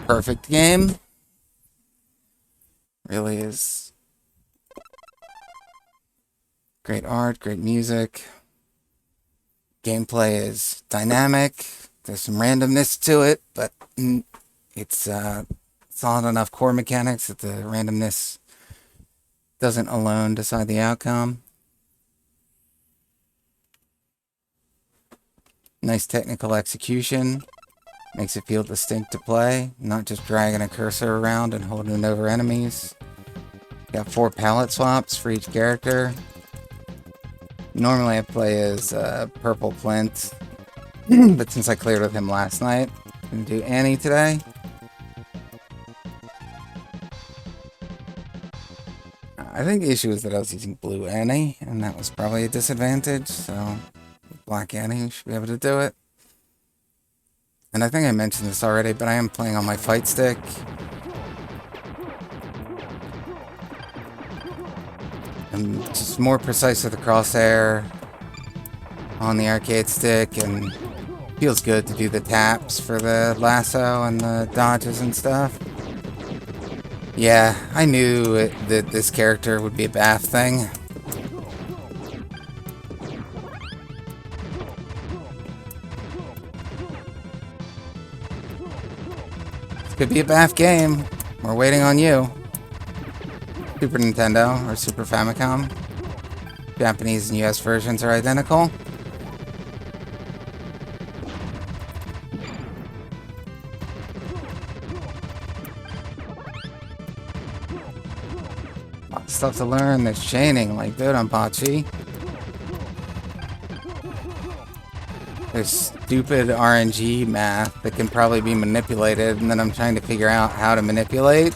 perfect game. Really is. Great art, great music. Gameplay is dynamic. There's some randomness to it, but it's solid enough core mechanics that the randomness doesn't alone decide the outcome. Nice technical execution. Makes it feel distinct to play, not just dragging a cursor around and holding it over enemies. Got 4 palette swaps for each character. Normally I play as Purple Flint, but since I cleared with him last night, I'm gonna do Annie today. I think the issue is that I was using Blue Annie, and that was probably a disadvantage, so with Black Annie you should be able to do it. And I think I mentioned this already, but I am playing on my fight stick. I'm just more precise with the crosshair on the arcade stick, and feels good to do the taps for the lasso and the dodges and stuff. Yeah, I knew that this character would be a BAF thing. This could be a BAF game. We're waiting on you. Super Nintendo or Super Famicom. Japanese and US versions are identical. Lots of stuff to learn. There's chaining like Dodonpachi. There's stupid RNG math that can probably be manipulated, and then I'm trying to figure out how to manipulate.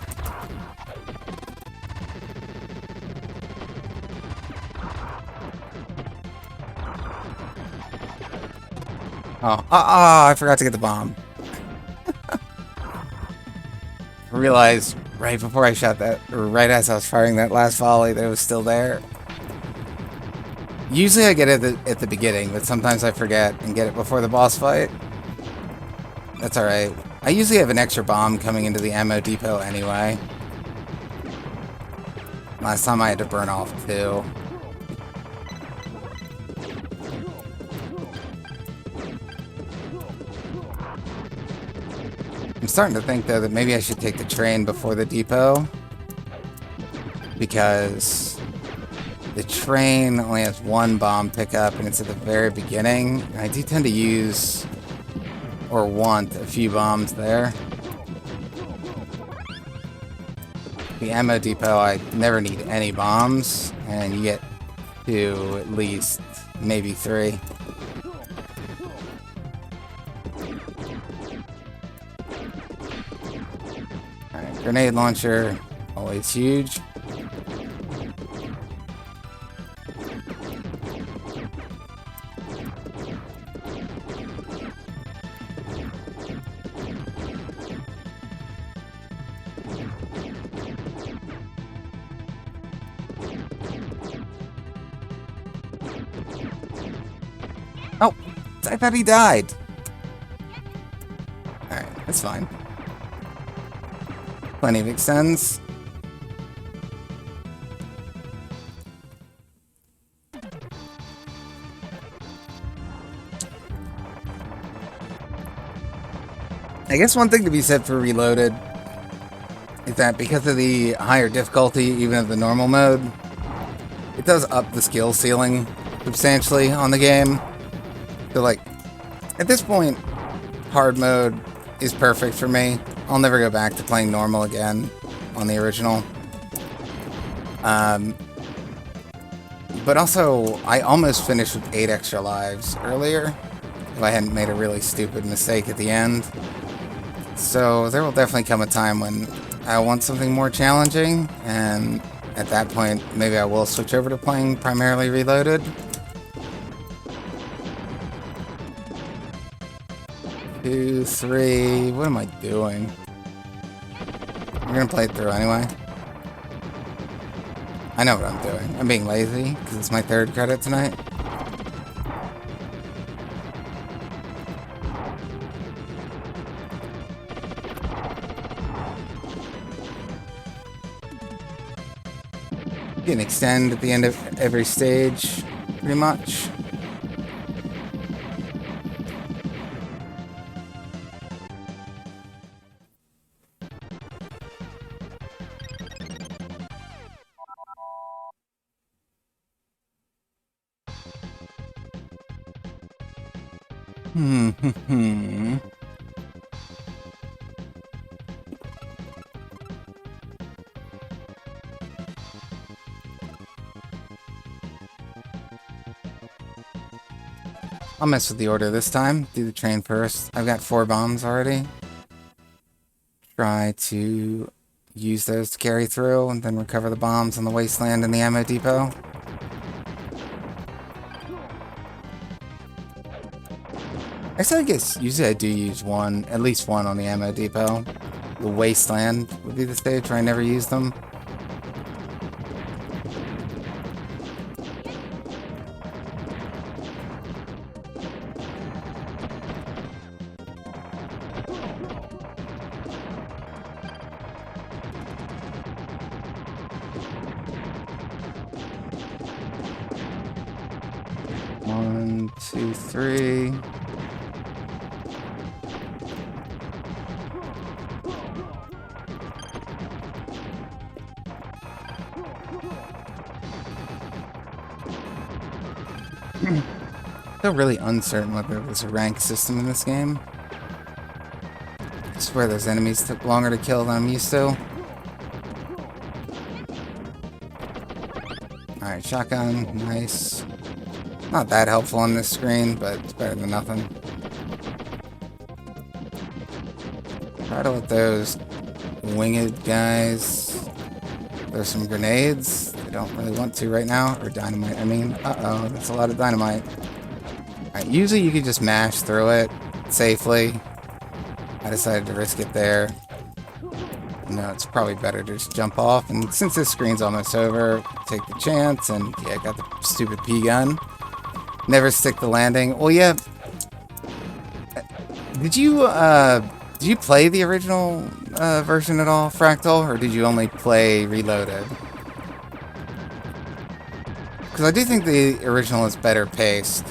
Oh, I forgot to get the bomb. I realized right before I shot that, or right as I was firing that last volley, that it was still there. Usually I get it at the beginning, but sometimes I forget and get it before the boss fight. That's alright. I usually have an extra bomb coming into the ammo depot anyway. Last time I had to burn off 2. I'm starting to think, though, that maybe I should take the train before the depot, because the train only has 1 bomb pickup, and it's at the very beginning. I do tend to use, or want, a few bombs there. The ammo depot, I never need any bombs, and you get 2 at least, maybe 3. Grenade launcher, always huge. Oh, I thought he died. Alright, that's fine. Plenty of extends. I guess one thing to be said for Reloaded is that because of the higher difficulty, even of the normal mode, it does up the skill ceiling substantially on the game. So, like, at this point, hard mode is perfect for me. I'll never go back to playing normal again on the original. But also, I almost finished with 8 extra lives earlier, if I hadn't made a really stupid mistake at the end. So there will definitely come a time when I want something more challenging, and at that point, maybe I will switch over to playing primarily Reloaded. Two, 3, what am I doing? I'm gonna play it through anyway. I know what I'm doing. I'm being lazy, because it's my 3rd credit tonight. You can extend at the end of every stage, pretty much. I'll mess with the order this time. Do the train first. I've got 4 bombs already. Try to use those to carry through, and then recover the bombs on the wasteland and the ammo depot. Actually, I guess usually I do use one, at least one on the ammo depot. The wasteland would be the stage where I never use them. One, two, three. Still really uncertain whether there's a rank system in this game. I swear those enemies took longer to kill than I'm used to. Alright, shotgun, nice. Not that helpful on this screen, but it's better than nothing. Try to let those winged guys. There's some grenades. I don't really want to right now. Or dynamite, I mean. Uh-oh, that's a lot of dynamite. Alright, usually you could just mash through it safely. I decided to risk it there. No, it's probably better to just jump off. And since this screen's almost over, take the chance. And yeah, I got the stupid P-gun. Never stick the landing. Well, yeah. Did you play the original version at all, Fractal? Or did you only play Reloaded? Because I do think the original is better paced.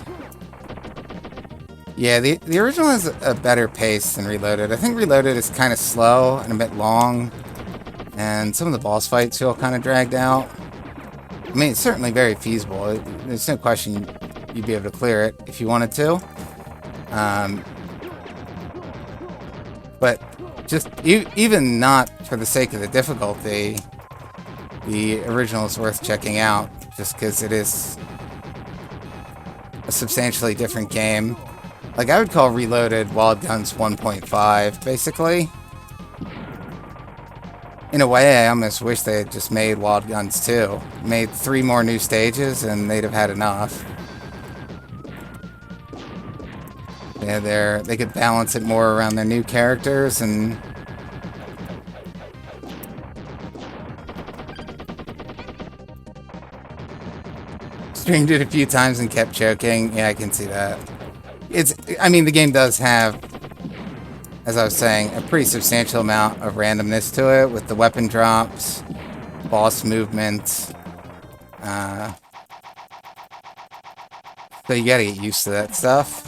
Yeah, the original has a better pace than Reloaded. I think Reloaded is kind of slow and a bit long. And some of the boss fights feel kind of dragged out. I mean, it's certainly very feasible. There's no question you'd be able to clear it if you wanted to. But just even not for the sake of the difficulty, the original is worth checking out. Just because it is a substantially different game. Like, I would call Reloaded Wild Guns 1.5, basically. In a way, I almost wish they had just made Wild Guns 2. Made 3 more new stages, and they'd have had enough. Yeah, they could balance it more around their new characters, and... Streamed it a few times and kept choking. Yeah, I can see that. I mean, the game does have, as I was saying, a pretty substantial amount of randomness to it with the weapon drops, boss movement. So you gotta get used to that stuff.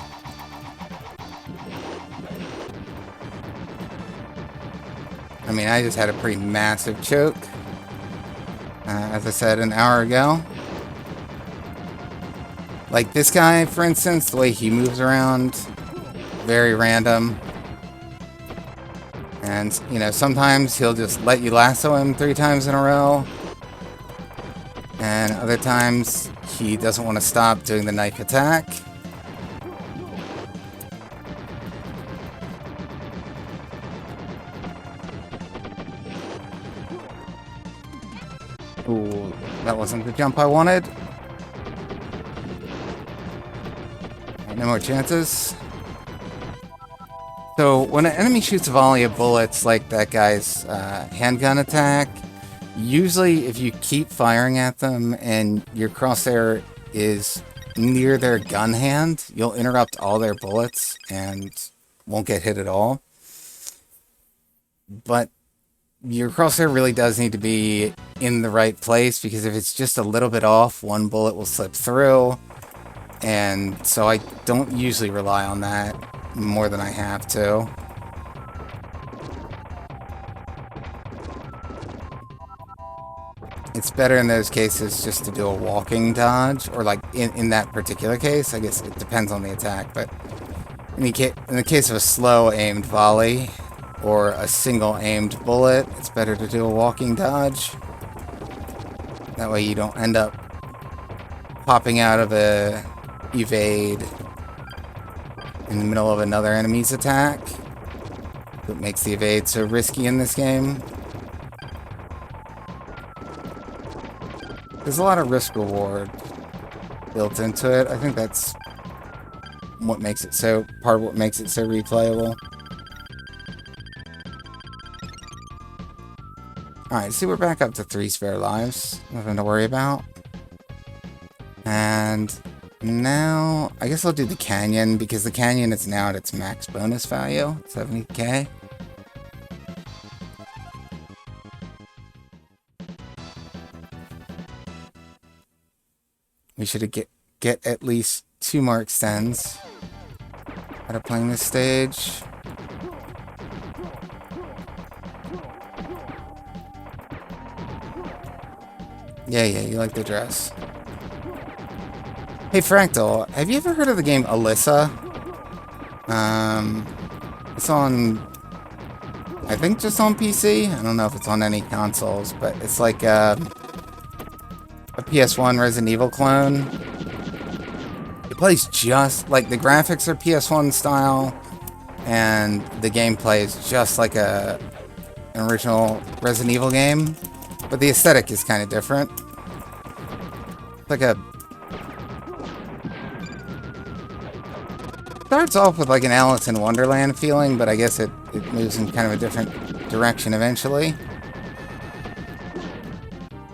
I mean, I just had a pretty massive choke, as I said an hour ago. Like this guy, for instance, the way he moves around, very random. And, you know, sometimes he'll just let you lasso him 3 times in a row. And other times, he doesn't want to stop doing the knife attack. Ooh, that wasn't the jump I wanted. No more chances. So, when an enemy shoots a volley of bullets like that guy's handgun attack, usually if you keep firing at them and your crosshair is near their gun hand, you'll interrupt all their bullets and won't get hit at all. But your crosshair really does need to be in the right place, because if it's just a little bit off, one bullet will slip through. And so I don't usually rely on that more than I have to. It's better in those cases just to do a walking dodge, or like in that particular case, I guess it depends on the attack, but in the case of a slow aimed volley or a single aimed bullet, it's better to do a walking dodge. That way you don't end up popping out of a evade in the middle of another enemy's attack. That makes the evade so risky in this game. There's a lot of risk reward built into it. I think that's what makes it so, part of what makes it so replayable. Alright, see, we're back up to 3 spare lives. Nothing to worry about. And now, I guess I'll do the canyon, because the canyon is now at its max bonus value, 70k. We should get at least 2 more extends out of playing this stage. Yeah, you like the dress. Hey Fractal, have you ever heard of the game Alyssa? It's on, I think, just on PC. I don't know if it's on any consoles, but it's like a PS1 Resident Evil clone. It plays just like, the graphics are PS1 style, and the gameplay is just like an original Resident Evil game, but the aesthetic is kind of different. It's like a, starts off with like an Alice in Wonderland feeling, but I guess it moves in kind of a different direction eventually.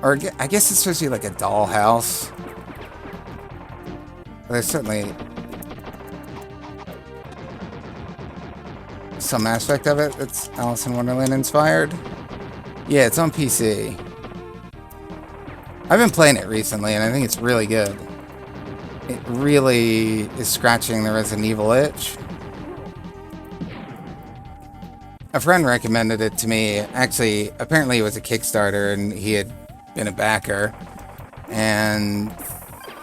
Or I guess it's supposed to be like a dollhouse. There's certainly some aspect of it that's Alice in Wonderland inspired. Yeah, it's on PC. I've been playing it recently, and I think it's really good. It really is scratching the Resident Evil itch. A friend recommended it to me. Actually, apparently it was a Kickstarter, and he had been a backer. And,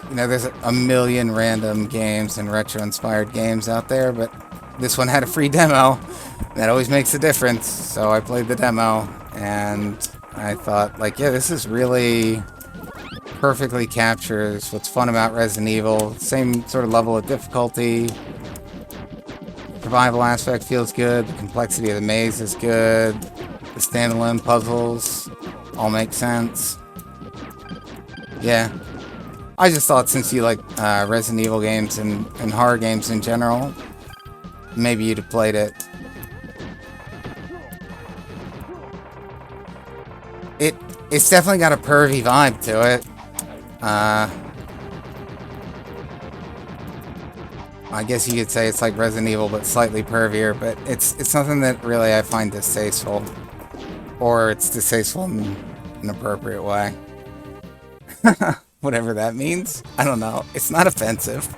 you know, there's a million random games and retro-inspired games out there, but this one had a free demo. That always makes a difference. So I played the demo, and I thought, like, yeah, this is really perfectly captures what's fun about Resident Evil. Same sort of level of difficulty. The survival aspect feels good. The complexity of the maze is good. The standalone puzzles all make sense. Yeah. I just thought, since you like Resident Evil games and horror games in general, maybe you'd have played it. It's definitely got a pervy vibe to it. I guess you could say it's like Resident Evil, but slightly pervier, but it's nothing that really I find distasteful. Or it's distasteful in an appropriate way. Whatever that means. I don't know. It's not offensive.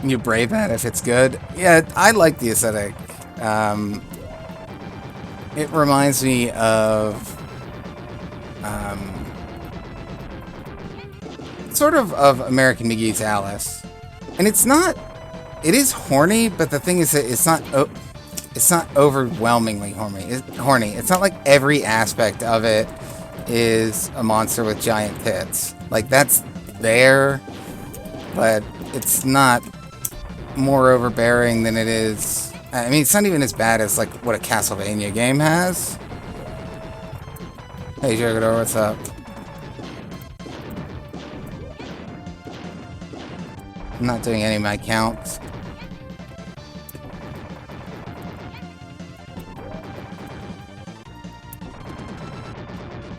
You brave that if it's good. Yeah, I like the aesthetic. It reminds me of sort of American McGee's Alice. And it's not, it is horny, but the thing is that it's not overwhelmingly horny. It's not like every aspect of it is a monster with giant tits. Like, that's there, but it's not more overbearing than it is. I mean, it's not even as bad as like what a Castlevania game has. Hey Jogador, what's up? I'm not doing any of my counts.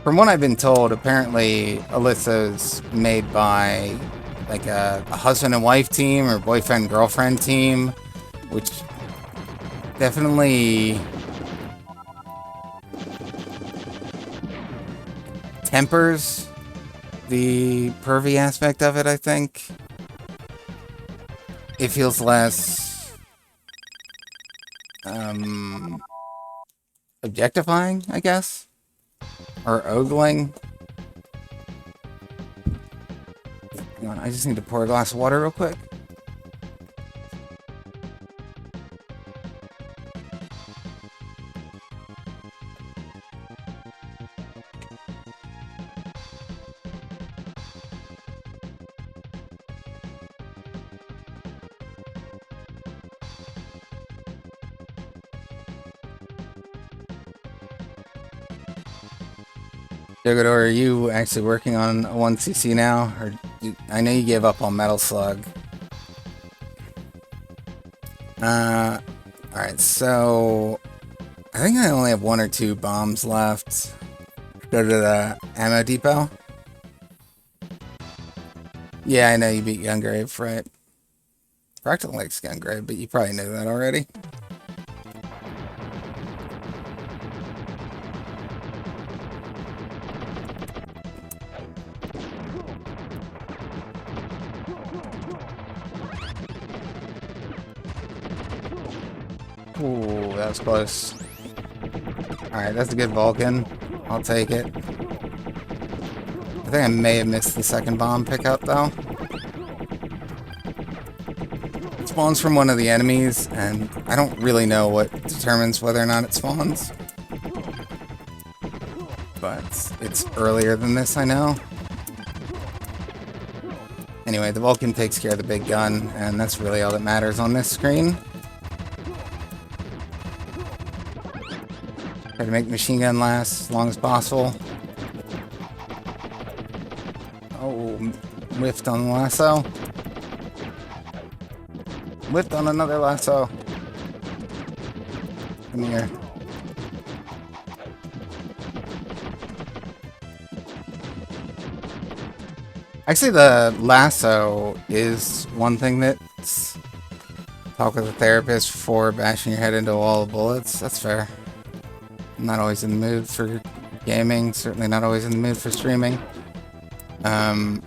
From what I've been told, apparently Alyssa's made by like a husband and wife team or boyfriend girlfriend team, which definitely tempers the pervy aspect of it, I think. It feels less objectifying, I guess, or ogling. Hang on, I just need to pour a glass of water real quick. Jogador, are you actually working on a 1cc now? Or I know you gave up on Metal Slug. Alright, so I think I only have 1 or 2 bombs left. Go to the ammo depot. Yeah, I know you beat Gungrave, right? Fractal likes Gungrave, but you probably knew that already. Ooh, that was close. Alright, that's a good Vulcan. I'll take it. I think I may have missed the second bomb pickup, though. It spawns from one of the enemies, and I don't really know what determines whether or not it spawns. But it's earlier than this, I know. Anyway, the Vulcan takes care of the big gun, and that's really all that matters on this screen. Try to make the machine gun last as long as possible. Oh, whiffed on the lasso. Whiffed on another lasso. Come here. Actually, the lasso is one thing that's... Talk with a therapist before bashing your head into a wall of bullets. That's fair. I'm not always in the mood for gaming, certainly not always in the mood for streaming. The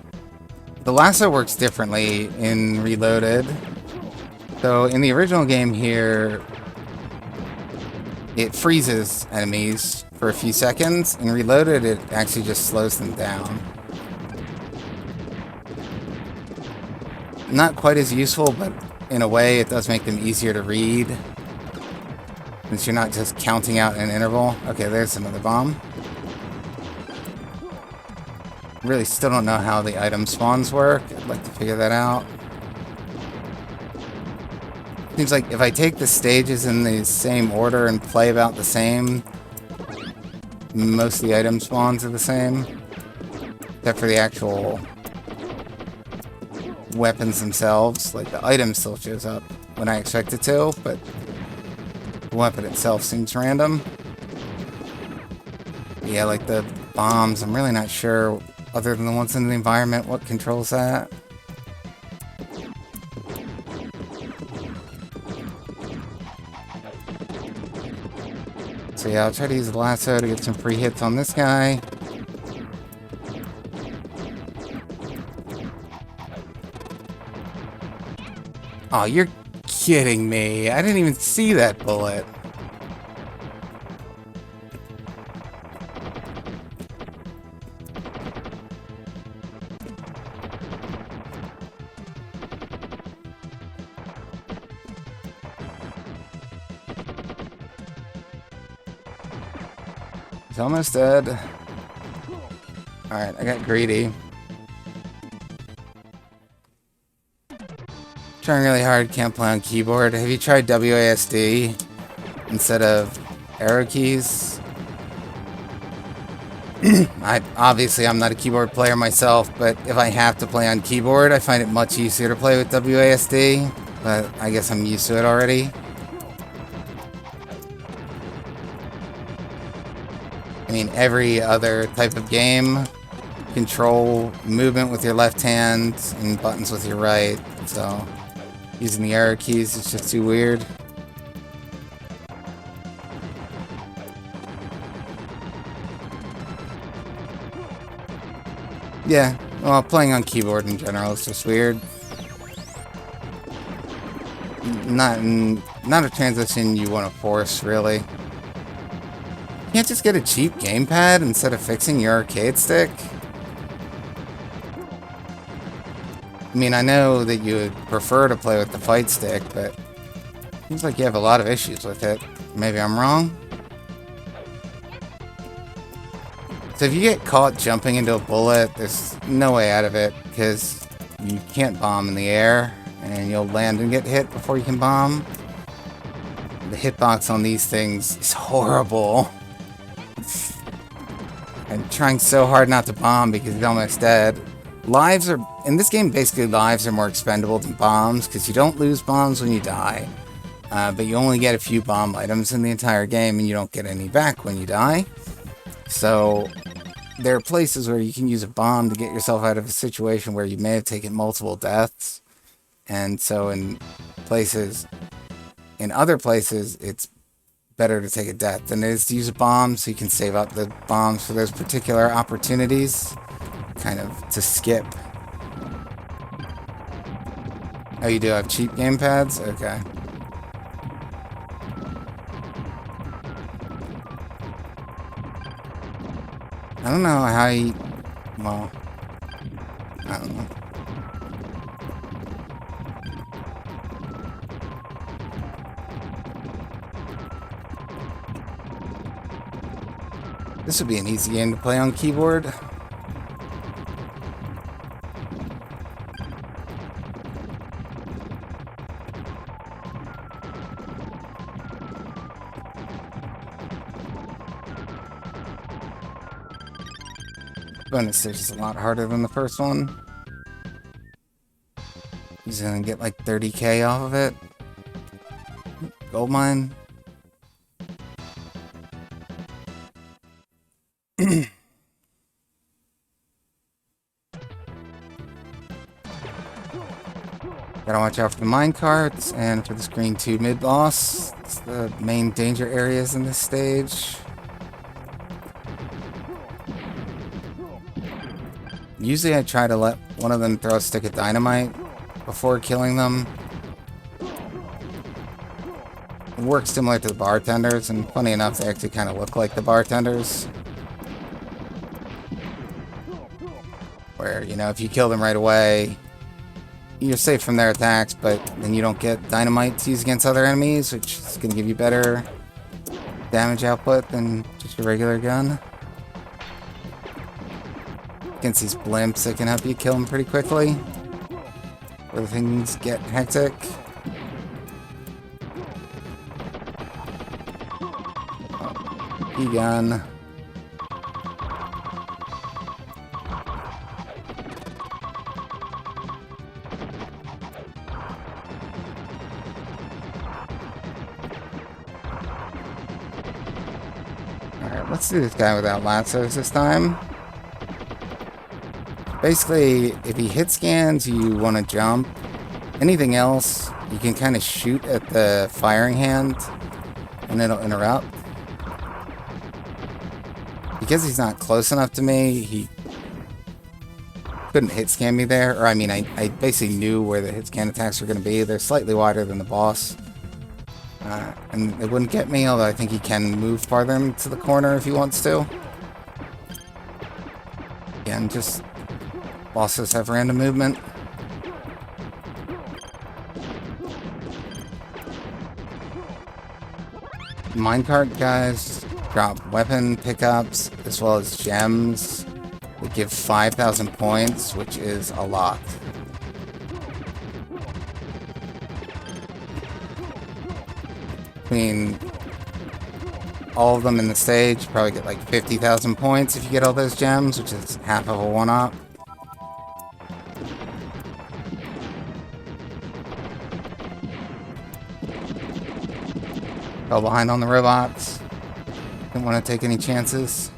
lasso works differently in Reloaded. So in the original game here, it freezes enemies for a few seconds. In Reloaded, it actually just slows them down. Not quite as useful, but in a way it does make them easier to read. Since you're not just counting out an interval. Okay, there's another bomb. Really still don't know how the item spawns work. I'd like to figure that out. Seems like if I take the stages in the same order and play about the same, most of the item spawns are the same. Except for the actual weapons themselves. Like, the item still shows up when I expect it to, but the weapon itself seems random. Yeah, like the bombs, I'm really not sure, other than the ones in the environment, what controls that. So yeah, I'll try to use the lasso to get some free hits on this guy. Oh, you're kidding me. I didn't even see that bullet. He's almost dead. Alright, I got greedy. Trying really hard, can't play on keyboard. Have you tried WASD instead of arrow keys? Obviously I'm not a keyboard player myself, but if I have to play on keyboard, I find it much easier to play with WASD, but I guess I'm used to it already. I mean, every other type of game, control movement with your left hand and buttons with your right, so using the arrow keys is just too weird. Yeah, well, playing on keyboard in general is just weird. Not a transition you want to force, really. You can't just get a cheap gamepad instead of fixing your arcade stick? I mean, I know that you would prefer to play with the fight stick, but it seems like you have a lot of issues with it. Maybe I'm wrong? So if you get caught jumping into a bullet, there's no way out of it, because you can't bomb in the air, and you'll land and get hit before you can bomb. The hitbox on these things is horrible. I'm trying so hard not to bomb because he's almost dead. Lives are, in this game, basically lives are more expendable than bombs, because you don't lose bombs when you die. But you only get a few bomb items in the entire game, and you don't get any back when you die. So there are places where you can use a bomb to get yourself out of a situation where you may have taken multiple deaths. And so in other places, it's better to take a death than it is to use a bomb, so you can save up the bombs for those particular opportunities, kind of to skip. Oh, you do have cheap gamepads? Okay. I don't know how you... Well, I don't know. This would be an easy game to play on keyboard. Bonus stage is a lot harder than the first one. He's gonna get like 30k off of it. Gold mine. Gotta watch out for the minecarts and for the Screen 2 mid-boss. It's the main danger areas in this stage. Usually I try to let one of them throw a stick of dynamite before killing them. It works similar to the bartenders, and funny enough, they actually kind of look like the bartenders. Where, you know, if you kill them right away, you're safe from their attacks, but then you don't get dynamite to use against other enemies, which is going to give you better damage output than just your regular gun. Against these blimps, it can help you kill them pretty quickly, where things get hectic. E-gun. Alright, let's do this guy without lassos this time. Basically, if he hit scans, you want to jump. Anything else, you can kind of shoot at the firing hand, and it'll interrupt. Because he's not close enough to me, he couldn't hit scan me there. Or, I mean, I basically knew where the hit scan attacks were going to be. They're slightly wider than the boss. And it wouldn't get me, although I think he can move farther into the corner if he wants to. Again, just... bosses have random movement. Minecart guys drop weapon pickups as well as gems that give 5,000 points, which is a lot. Between all of them in the stage, you probably get like 50,000 points if you get all those gems, which is half of a one-up. Fell behind on the robots. Didn't want to take any chances.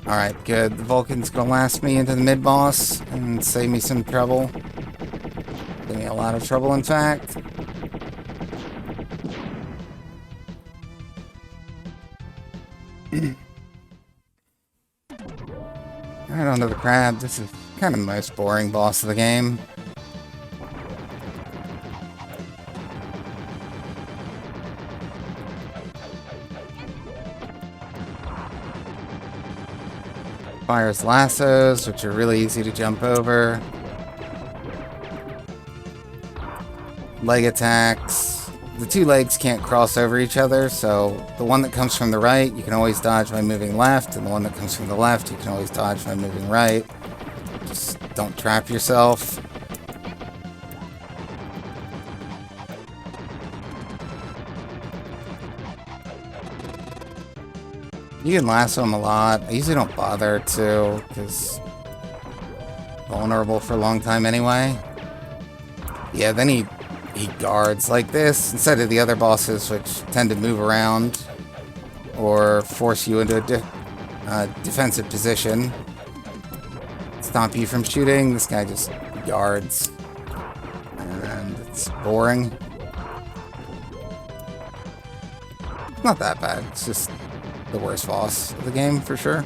Alright, good. The Vulcan's gonna last me into the mid-boss and save me some trouble. Give me a lot of trouble, in fact. on to the crab. This is kind of the most boring boss of the game. Fires lassos, which are really easy to jump over. Leg attacks. The two legs can't cross over each other, so the one that comes from the right, you can always dodge by moving left, and the one that comes from the left, you can always dodge by moving right. Just don't trap yourself. You can lasso him a lot. I usually don't bother to, because vulnerable for a long time anyway. Yeah, then he guards like this, instead of the other bosses, which tend to move around or force you into a defensive position. Stop you from shooting. This guy just guards. And it's boring. Not that bad. It's just the worst boss of the game, for sure.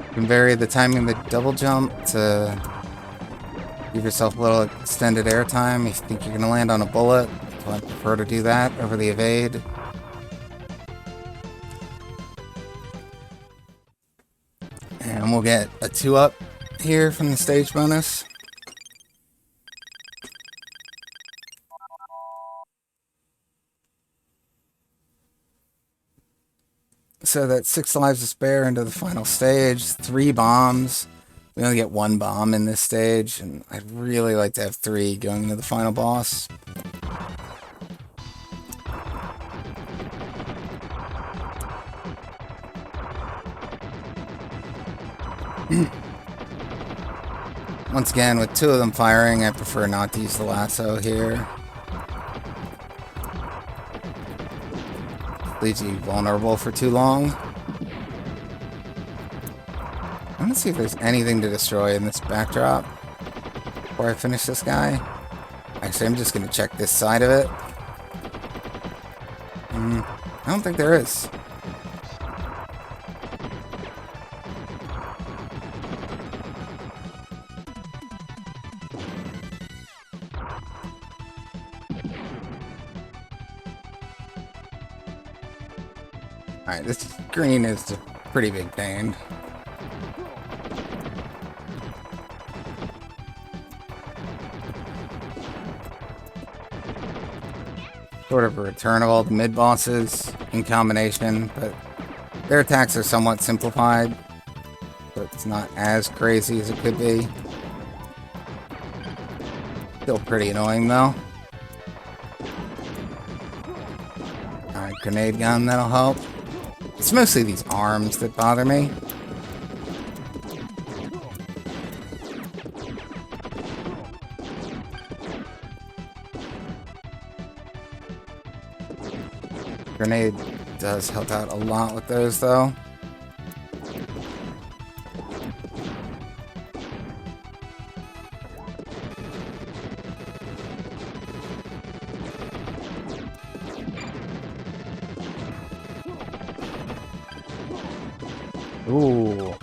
You can vary the timing of the double jump to give yourself a little extended air time. If you think you're going to land on a bullet, I prefer to do that over the evade. And we'll get a 2-up here from the stage bonus. So that's 6 lives to spare into the final stage, 3 bombs. We only get 1 bomb in this stage, and I'd really like to have 3 going into the final boss. Once again, with 2 of them firing, I prefer not to use the lasso here. Leaves you vulnerable for too long. I want to see if there's anything to destroy in this backdrop before I finish this guy. Actually, I'm just going to check this side of it. I don't think there is. Alright, this green is a pretty big pain. Sort of a return of all the mid-bosses in combination, but their attacks are somewhat simplified, so it's not as crazy as it could be. Still pretty annoying, though. Alright, grenade gun, that'll help. It's mostly these arms that bother me. Grenade does help out a lot with those, though. Ooh,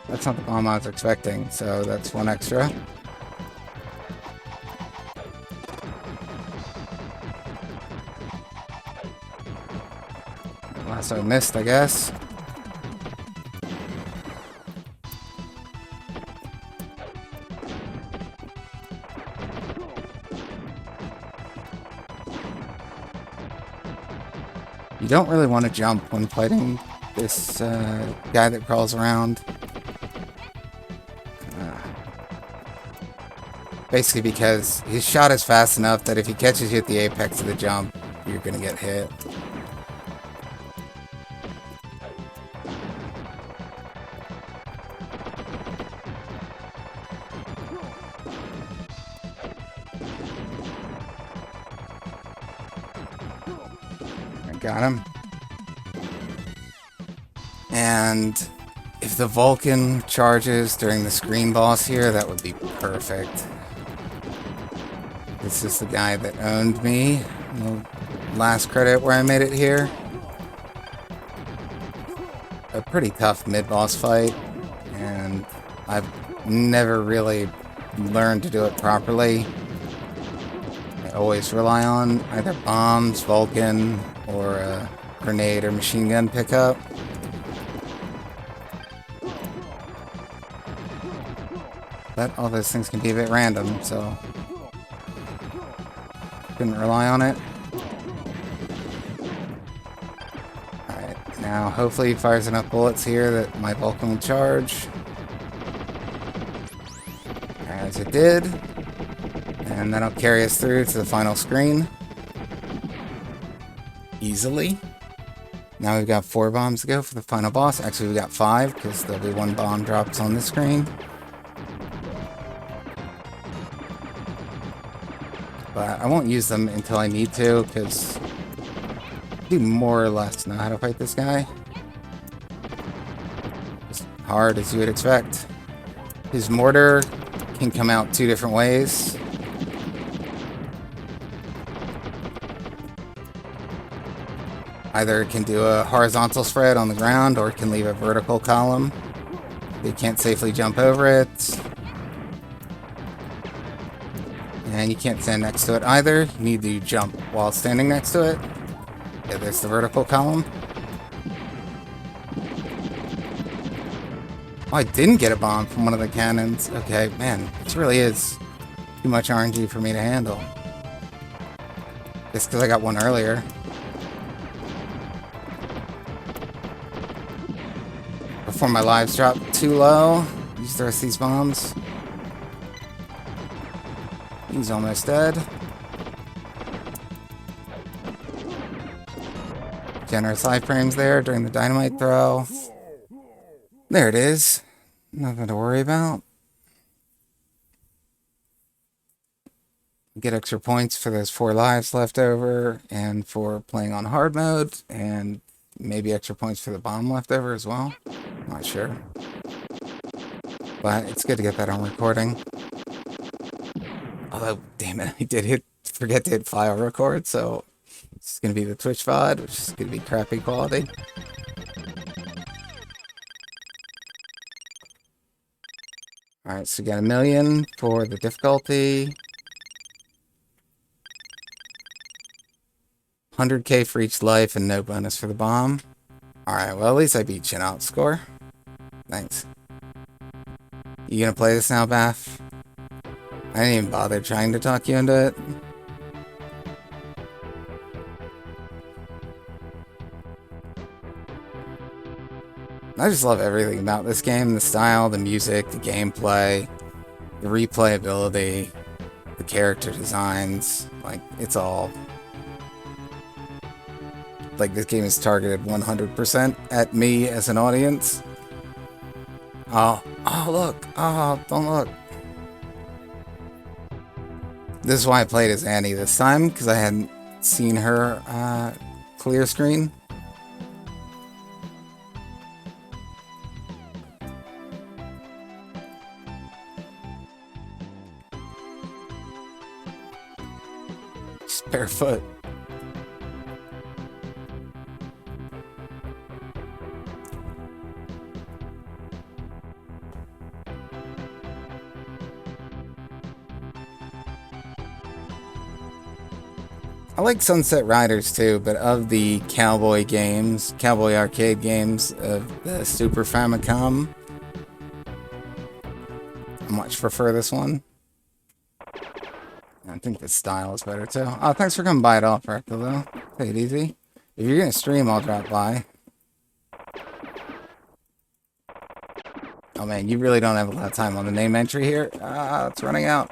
that's not the bomb I was expecting, so that's 1 extra. Lasso missed, I guess. You don't really want to jump when fighting this guy that crawls around. Basically because his shot is fast enough that if he catches you at the apex of the jump, you're going to get hit. Got him. And if the Vulcan charges during the screen boss here, that would be perfect. This is the guy that owned me. The last credit where I made it here. A pretty tough mid-boss fight, and I've never really learned to do it properly. I always rely on either bombs, Vulcan, or a grenade or machine gun pickup. But all those things can be a bit random, so couldn't rely on it. Alright, now hopefully he fires enough bullets here that my Vulcan will charge. As it did. And that'll carry us through to the final screen. Easily. Now we've got 4 bombs to go for the final boss. Actually, we've got 5, because there'll be 1 bomb drops on the screen. But I won't use them until I need to, because I do more or less know how to fight this guy. As hard as you would expect. His mortar can come out 2 different ways. Either it can do a horizontal spread on the ground, or it can leave a vertical column. You can't safely jump over it. And you can't stand next to it either. You need to jump while standing next to it. Yeah, there's the vertical column. Oh, I didn't get a bomb from one of the cannons. Okay, man, this really is too much RNG for me to handle. Just because I got one earlier. Before my lives drop too low, use the rest of these bombs. He's almost dead. Generous iframes there during the dynamite throw. There it is. Nothing to worry about. Get extra points for those 4 lives left over, and for playing on hard mode, and maybe extra points for the bomb left over as well. Not sure. But it's good to get that on recording. Although, damn it, I did forget to hit file record, so it's going to be the Twitch VOD, which is going to be crappy quality. Alright, so we got 1,000,000 for the difficulty. 100k for each life, and no bonus for the bomb. Alright, well, at least I beat Chinout's score. Thanks. You gonna play this now, Bath? I didn't even bother trying to talk you into it. I just love everything about this game. The style, the music, the gameplay, the replayability, the character designs. Like, it's all... Like, this game is targeted 100% at me as an audience. Oh, look. Oh, don't look. This is why I played as Annie this time, because I hadn't seen her clear screen. Just barefoot. I like Sunset Riders too, but of the cowboy games, cowboy arcade games of the Super Famicom, I much prefer this one. I think the style is better too. Oh, thanks for coming by at all, Recto, though. Take it easy. If you're gonna stream, I'll drop by. Oh man, you really don't have a lot of time on the name entry here. It's running out.